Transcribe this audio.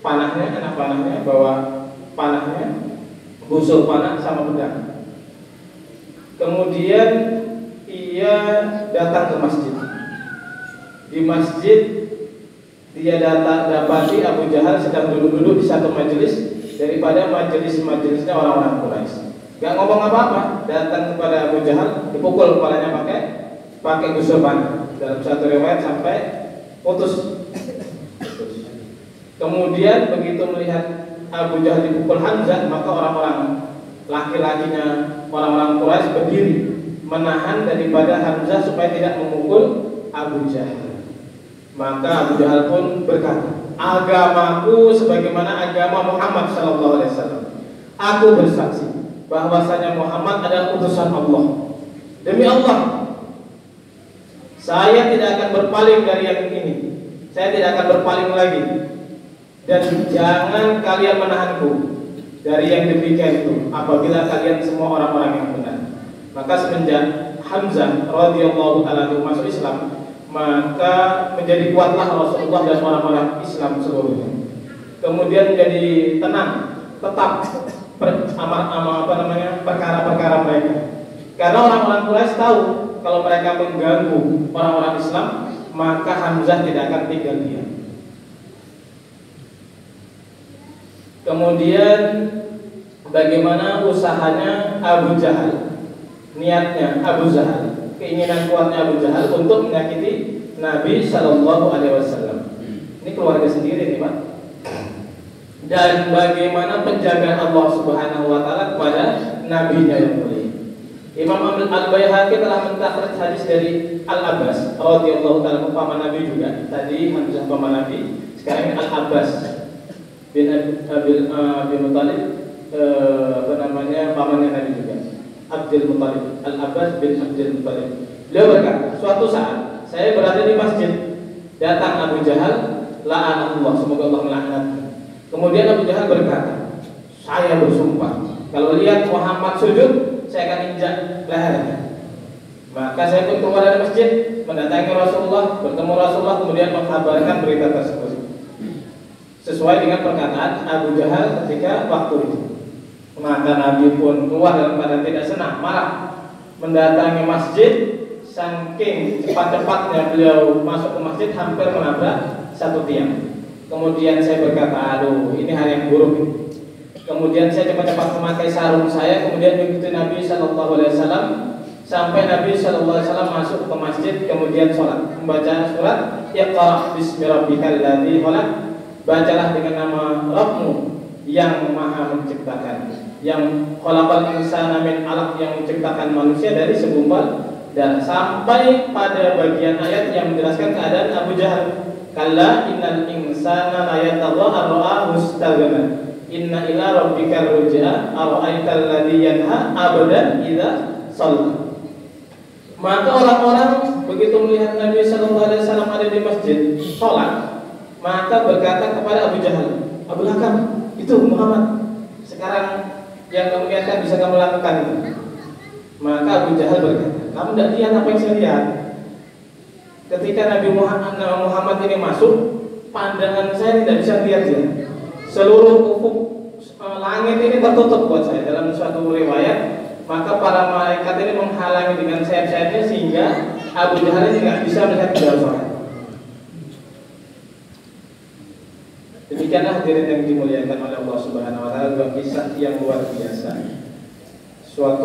panahnya, anak panahnya bawa panahnya, busur panah sama pedang. Kemudian ia datang ke masjid. Di masjid dia dapati Abu Jahal sedang duduk-duduk di satu majelis daripada majelis-majelisnya orang-orang Quraisy. Gak ngomong apa-apa, datang kepada Abu Jahal, dipukul kepalanya pakai busur panah. Dalam satu riwayat sampai putus. Kemudian begitu melihat Abu Jahal dipukul Hamzah, maka orang-orang laki-lakinya orang-orang Quraisy berdiri menahan daripada Hamzah supaya tidak memukul Abu Jahal. Maka Abu Jahal pun berkata, agamaku sebagaimana agama Muhammad SAW. Aku bersaksi bahwasanya Muhammad adalah utusan Allah. Demi Allah, saya tidak akan berpaling dari yang ini. Saya tidak akan berpaling lagi. Dan jangan kalian menahanku dari yang demikian itu apabila kalian semua orang-orang yang benar. Maka semenjak Hamzah radhiyallahu ta'ala masuk Islam, maka menjadi kuatlah Rasulullah dan orang-orang Islam seluruhnya. Kemudian menjadi tenang, tetap perkara-perkara mereka. Karena orang-orang Quraisy tahu kalau mereka mengganggu orang-orang Islam, maka Hamzah tidak akan tinggal diam. Kemudian bagaimana usahanya Abu Jahal, niatnya Abu Jahal, keinginan kuatnya Abu Jahal untuk menyakiti Nabi Shallallahu Alaihi Wasallam. Ini keluarga sendiri nih Pak. Dan bagaimana penjagaan Allah Subhanahu Wa Taala kepada Nabi-Nya yang mulia. Imam Al-Baihaqi telah mentakhrij hadis dari Al-Abbas radhiyallahu ta'ala paman Nabi juga. Tadi Hamzah paman Nabi, sekarang ini Al-Abbas bin Muttalib, pamannya Nabi juga, Abdul Muttalib. Al-Abbas bin Abdul Muttalib. Beliau berkata, suatu saat saya berada di masjid, datang Abu Jahal, la'anatullah, semoga Allah melaknatnya. Kemudian Abu Jahal berkata, saya bersumpah kalau lihat Muhammad sujud, saya akan injak lehernya. Maka saya pun keluar dari masjid, mendatangi Rasulullah, bertemu Rasulullah, kemudian mengkabarkan berita tersebut sesuai dengan perkataan Abu Jahal ketika waktu itu. Maka Nabi pun keluar dalam keadaan tidak senang, marah, mendatangi masjid. Saking cepat-cepatnya beliau masuk ke masjid, hampir menabrak satu tiang. Kemudian saya berkata, aduh, ini hari yang buruk. Kemudian saya cepat-cepat memakai sarung saya, kemudian mengikuti Nabi Shallallahu Alaihi Wasallam sampai Nabi Shallallahu Alaihi Wasallam masuk ke masjid, kemudian sholat, membaca surat Iqra bismi rabbikal ladzi khalaq. Bacalah dengan nama Rabbmu yang Maha Menciptakan, yang khalaqal insana min 'alaq, yang menciptakan manusia dari segumpal darah, sampai pada bagian ayat yang menjelaskan keadaan Abu Jahal. Kalla innal insana la yatadha'ar ra'ahu istaghna. Inna ila rabbikar ruj'a ara'aital ladzi yanha 'abdan idza shalla. Maka orang-orang begitu melihat Nabi sallallahu alaihi wasallam ada di masjid salat, maka berkata kepada Abu Jahal, Abu Hakam, itu Muhammad. Sekarang yang kamu lihatkan bisa kamu lakukan itu. Maka Abu Jahal berkata, kamu tidak lihat apa yang saya lihat? Ketika Nabi Muhammad ini masuk, pandangan saya tidak bisa lihat dia. Seluruh ufuk langit ini tertutup buat saya. Dalam suatu riwayat, maka para malaikat ini menghalangi dengan sayap-sayapnya sehingga Abu Jahal ini tidak bisa melihat beliau sholat. Demikianlah hadirin yang dimuliakan oleh Allah Subhanahu Wa Taala, kisah yang luar biasa. Suatu